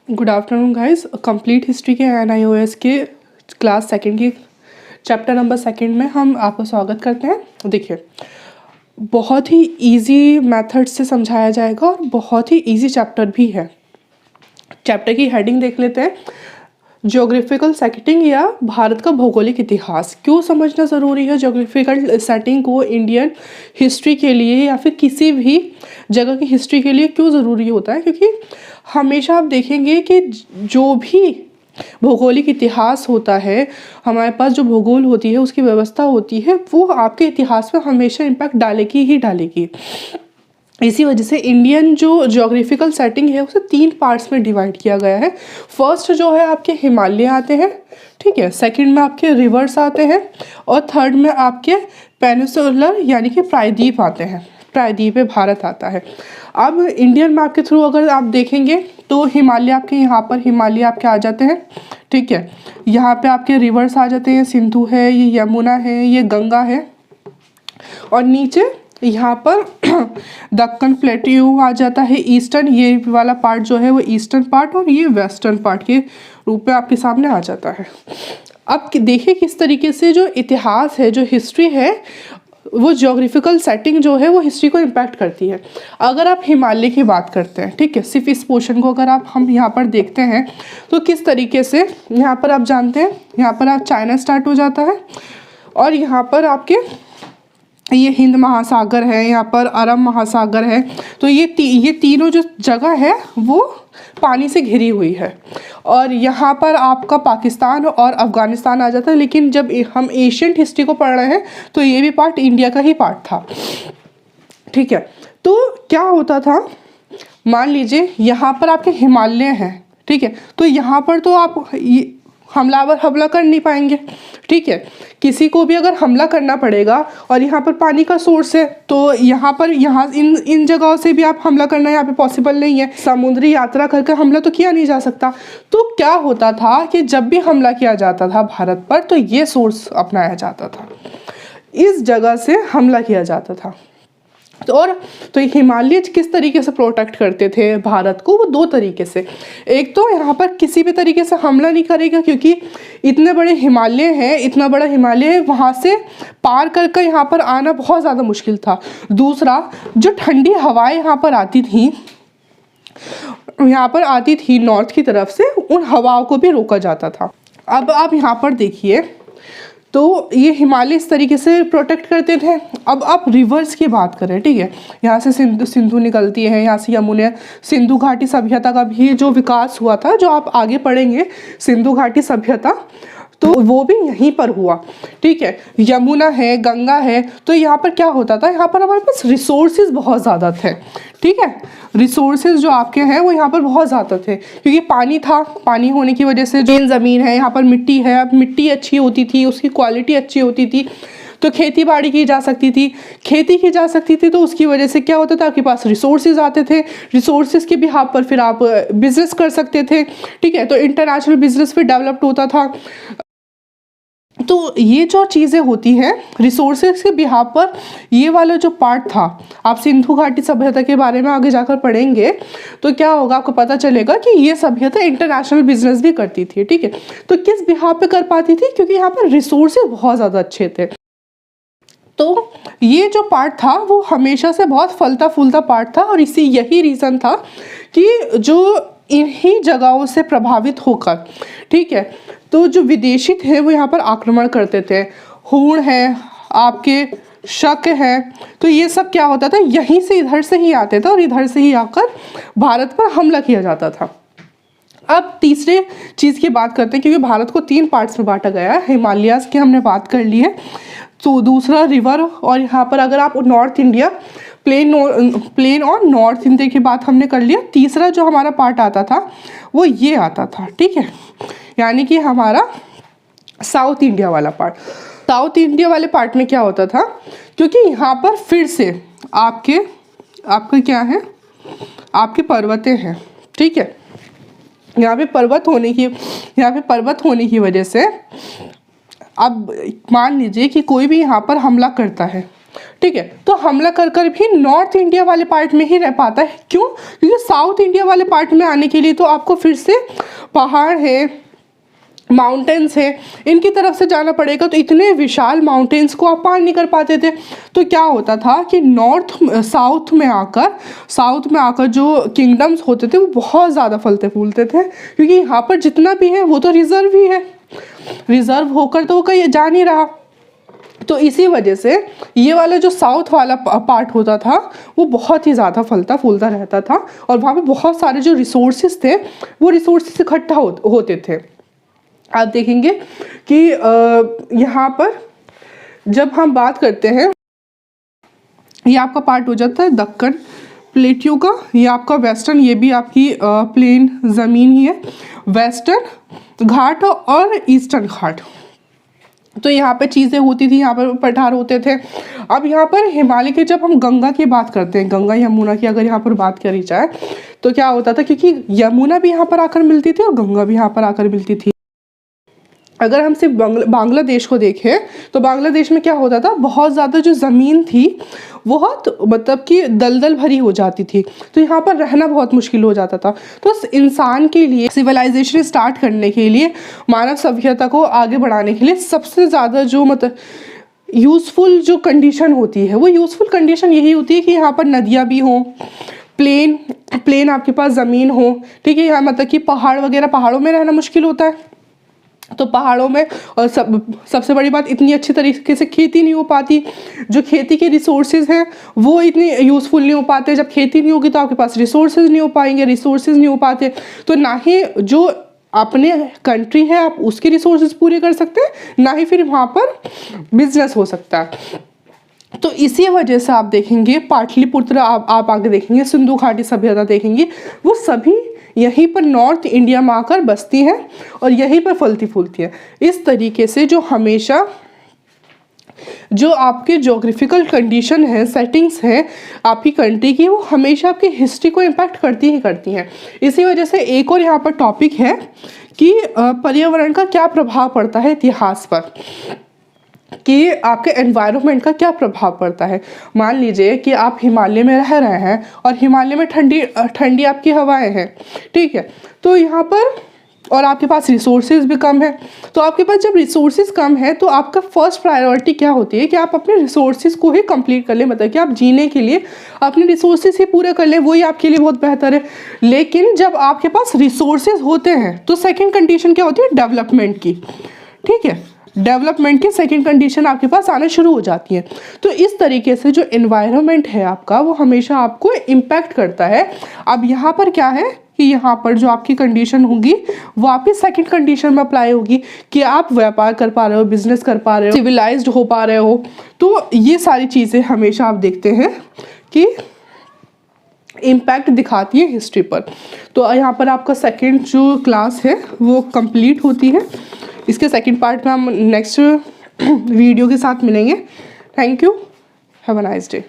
Good afternoon guys. Complete history के NIOS के class second की चैप्टर नंबर सेकंड में हम आपका स्वागत करते हैं। देखिए, बहुत ही इजी मेथड से समझाया जाएगा और बहुत ही इजी चैप्टर भी है। चैप्टर की हेडिंग देख लेते हैं, ज्योग्राफिकल सेटिंग या भारत का भौगोलिक इतिहास। क्यों समझना ज़रूरी है ज्योग्राफिकल सेटिंग को इंडियन हिस्ट्री के लिए या फिर किसी भी जगह की हिस्ट्री के लिए क्यों ज़रूरी होता है? क्योंकि हमेशा आप देखेंगे कि जो भी भौगोलिक इतिहास होता है, हमारे पास जो भूगोल होती है, उसकी व्यवस्था होती है, वो आपके इतिहास में हमेशा इम्पैक्ट डालेगी ही डालेगी। इसी वजह से इंडियन जो ज्योग्राफिकल सेटिंग है उसे 3 पार्ट्स में डिवाइड किया गया है। फर्स्ट जो है आपके हिमालय आते हैं, ठीक है। सेकंड में आपके रिवर्स आते हैं और थर्ड में आपके पेनिनसुलर यानी कि प्रायद्वीप आते हैं। प्रायद्वीप भारत आता है। अब इंडियन मैप के थ्रू अगर आप देखेंगे तो हिमालय आपके यहाँ पर हिमालय आपके आ जाते हैं, ठीक है। यहाँ पे आपके रिवर्स आ जाते हैं, सिंधु है, ये यमुना है, ये गंगा है और नीचे यहाँ पर दक्कन प्लेट्यू आ जाता है, ईस्टर्न, ये वाला पार्ट जो है वो ईस्टर्न पार्ट और ये वेस्टर्न पार्ट के रूप में आपके सामने आ जाता है। अब देखिए किस तरीके से जो इतिहास है, जो हिस्ट्री है, वो ज्योग्राफिकल सेटिंग जो है वो हिस्ट्री को इम्पैक्ट करती है। अगर आप हिमालय की बात करते हैं, ठीक है, सिर्फ इस पोर्शन को अगर हम यहाँ पर देखते हैं तो किस तरीके से यहाँ पर आप जानते हैं, यहाँ पर आप चाइना स्टार्ट हो जाता है और यहाँ पर आपके ये हिंद महासागर है, यहाँ पर अरब महासागर है। तो ये तीनों जो जगह है वो पानी से घिरी हुई है और यहाँ पर आपका पाकिस्तान और अफ़गानिस्तान आ जाता है। लेकिन जब हम एशियंट हिस्ट्री को पढ़ रहे हैं तो ये भी पार्ट इंडिया का ही पार्ट था, ठीक है। तो क्या होता था, मान लीजिए यहाँ पर आपके हिमालय हैं, ठीक है, तो यहाँ पर तो आप हमला कर नहीं पाएंगे, ठीक है। किसी को भी अगर हमला करना पड़ेगा और यहाँ पर पानी का सोर्स है तो यहाँ पर इन जगहों से भी आप हमला करना यहाँ पे पॉसिबल नहीं है। समुद्री यात्रा करके हमला तो किया नहीं जा सकता। तो क्या होता था कि जब भी हमला किया जाता था भारत पर तो ये सोर्स अपनाया जाता था, इस जगह से हमला किया जाता था। तो हिमालय किस तरीके से प्रोटेक्ट करते थे भारत को? वो 2 तरीके से। एक तो यहाँ पर किसी भी तरीके से हमला नहीं करेगा क्योंकि इतने बड़े हिमालय हैं, इतना बड़ा हिमालय है, वहाँ से पार कर यहाँ पर आना बहुत ज़्यादा मुश्किल था। दूसरा, जो ठंडी हवाएं यहाँ पर आती थी नॉर्थ की तरफ से, उन हवाओं को भी रोका जाता था। अब आप यहाँ पर देखिए तो ये हिमालय इस तरीके से प्रोटेक्ट करते थे। अब आप रिवर्स की बात करें, ठीक है, यहाँ से सिंधु निकलती है, यहाँ से यमुना, सिंधु घाटी सभ्यता का भी जो विकास हुआ था, जो आप आगे पढ़ेंगे, सिंधु घाटी सभ्यता, तो वो भी यहीं पर हुआ, ठीक है। यमुना है, गंगा है, तो यहाँ पर क्या होता था, यहाँ पर हमारे पास रिसोर्सेज बहुत ज़्यादा थे, ठीक है। रिसोर्सेज जो आपके हैं वो यहाँ पर बहुत ज़्यादा थे क्योंकि पानी था, पानी होने की वजह से जो ज़मीन है, यहाँ पर मिट्टी है, अब मिट्टी अच्छी होती थी, उसकी क्वालिटी अच्छी होती थी, तो खेती बाड़ी की जा सकती थी, खेती की जा सकती थी। तो उसकी वजह से क्या होता था, आपके पास रिसोर्सेज आते थे, रिसोर्सेज के बिहाफ पर फिर आप बिजनेस कर सकते थे, ठीक है। तो इंटरनेशनल बिजनेस फिर डेवलप्ड होता था। तो ये जो चीज़ें होती हैं रिसोर्सेज के बिहाफ पर, ये वाला जो पार्ट था, आप सिंधु घाटी सभ्यता के बारे में आगे जाकर पढ़ेंगे तो क्या होगा, आपको पता चलेगा कि ये सभ्यता इंटरनेशनल बिजनेस भी करती थी, ठीक है। तो किस बिहाफ पे कर पाती थी? क्योंकि यहाँ पर रिसोर्सेज बहुत ज़्यादा अच्छे थे। तो ये जो पार्ट था वो हमेशा से बहुत फलता फूलता पार्ट था और यही रीज़न था कि जो इन्हीं जगहों से प्रभावित होकर, ठीक है, तो जो विदेशी थे वो यहाँ पर आक्रमण करते थे। हूण है, आपके शक है, तो ये सब क्या होता था, यहीं से इधर से ही आते थे और इधर से ही आकर भारत पर हमला किया जाता था। अब तीसरे चीज़ की बात करते हैं क्योंकि भारत को 3 पार्ट्स में बांटा गया है। हिमालयाज़ की हमने बात कर ली है, तो दूसरा रिवर, और यहाँ पर अगर आप नॉर्थ इंडिया प्लेन और नॉर्थ इंडिया की बात हमने कर लिया। तीसरा जो हमारा पार्ट आता था वो ये आता था, ठीक है, यानी कि हमारा साउथ इंडिया वाला पार्ट। साउथ इंडिया वाले पार्ट में क्या होता था, क्योंकि यहाँ पर फिर से आपके क्या है, आपके पर्वतें हैं, ठीक है। यहाँ पे पर्वत होने की वजह से अब मान लीजिए कि कोई भी यहाँ पर हमला करता है, ठीक है। तो हमला कर कर भी नॉर्थ इंडिया वाले पार्ट में ही रह पाता है। क्यों? क्योंकि साउथ इंडिया वाले पार्ट में आने के लिए तो आपको फिर से पहाड़ है, माउंटेन्स है, इनकी तरफ से जाना पड़ेगा। तो इतने विशाल माउंटेन्स को आप पार नहीं कर पाते थे। तो क्या होता था कि साउथ में आकर जो किंगडम्स होते थे वो बहुत ज़्यादा फलते फूलते थे, क्योंकि यहाँ पर जितना भी है वो तो रिजर्व ही है, रिजर्व होकर तो वो कहीं जा नहीं रहा। तो इसी वजह से ये वाला जो साउथ वाला पार्ट होता था वो बहुत ही ज़्यादा फलता फूलता रहता था, और वहाँ पे बहुत सारे जो रिसोर्सेज थे वो रिसोर्सेज इकट्ठा होते थे। आप देखेंगे कि यहाँ पर जब हम बात करते हैं, ये आपका पार्ट हो जाता है दक्कन प्लेट्यू का, ये आपका वेस्टर्न, ये भी आपकी प्लेन ज़मीन ही है, वेस्टर्न घाट और ईस्टर्न घाट। तो यहाँ पे चीज़ें होती थी, यहाँ पर पठार होते थे। अब यहाँ पर हिमालय के, जब हम गंगा की बात करते हैं, गंगा यमुना की अगर यहाँ पर बात करी जाए तो क्या होता था, क्योंकि यमुना भी यहाँ पर आकर मिलती थी और गंगा भी यहाँ पर आकर मिलती थी। अगर हम सिर्फ बांग्लादेश को देखें तो बांग्लादेश में क्या होता था, बहुत ज़्यादा जो ज़मीन थी बहुत मतलब कि दलदल भरी हो जाती थी, तो यहाँ पर रहना बहुत मुश्किल हो जाता था। तो इंसान के लिए सिविलाइजेशन स्टार्ट करने के लिए, मानव सभ्यता को आगे बढ़ाने के लिए सबसे ज़्यादा जो मतलब यूज़फुल जो कंडीशन होती है, वो यूज़फुल कंडीशन यही होती है कि यहाँ पर नदियाँ भी हों, प्लेन आपके पास ज़मीन हो, ठीक है। यहाँ मतलब कि पहाड़ वगैरह, पहाड़ों में रहना मुश्किल होता है, तो पहाड़ों में, और सबसे बड़ी बात, इतनी अच्छी तरीके से खेती नहीं हो पाती, जो खेती के रिसोर्सेज हैं वो इतने यूज़फुल नहीं हो पाते। जब खेती नहीं होगी तो आपके पास रिसोर्सेज नहीं हो पाएंगे, रिसोर्सेज नहीं हो पाते तो ना ही जो अपने कंट्री है आप उसके रिसोर्सेज पूरे कर सकते हैं, ना ही फिर वहाँ पर बिजनेस हो सकता है। तो इसी वजह से आप देखेंगे पाटलिपुत्र, आप आगे देखेंगे सिंधु घाटी सभ्यता देखेंगे, वो सभी यहीं पर नॉर्थ इंडिया में आकर बसती हैं और यहीं पर फलती फूलती हैं। इस तरीके से जो हमेशा जो आपके जोग्राफिकल कंडीशन है, सेटिंग्स हैं आपकी कंट्री की, वो हमेशा आपकी हिस्ट्री को इम्पैक्ट करती ही करती हैं। इसी वजह से एक और यहाँ पर टॉपिक है कि पर्यावरण का क्या प्रभाव पड़ता है इतिहास पर, कि आपके एनवायरनमेंट का क्या प्रभाव पड़ता है। मान लीजिए कि आप हिमालय में रह रहे हैं और हिमालय में ठंडी आपकी हवाएं हैं, ठीक है। तो यहाँ पर, और आपके पास रिसोर्सेज भी कम है, तो आपके पास जब रिसोर्सेज कम है तो आपका फर्स्ट प्रायोरिटी क्या होती है कि आप अपने रिसोर्सेज को ही कंप्लीट कर लें, मतलब कि आप जीने के लिए अपने रिसोर्सेज ही पूरे कर लें, वही आपके लिए बहुत बेहतर है। लेकिन जब आपके पास रिसोर्सेज होते हैं तो सेकेंड कंडीशन क्या होती है, डेवलपमेंट की, ठीक है। डेवलपमेंट की सेकंड कंडीशन आपके पास आना शुरू हो जाती है। तो इस तरीके से जो एनवायरनमेंट है आपका वो हमेशा आपको इम्पैक्ट करता है। अब यहाँ पर क्या है कि यहाँ पर जो आपकी कंडीशन होगी वो आपकी सेकंड कंडीशन में अप्लाई होगी कि आप व्यापार कर पा रहे हो, बिजनेस कर पा रहे हो, सिविलाइज्ड हो पा रहे हो। तो ये सारी चीज़ें हमेशा आप देखते हैं कि इम्पैक्ट दिखाती है हिस्ट्री पर। तो यहाँ पर आपका सेकंड जो क्लास है वो कंप्लीट होती है। इसके सेकंड पार्ट में हम नेक्स्ट वीडियो के साथ मिलेंगे। Thank you, have a nice day.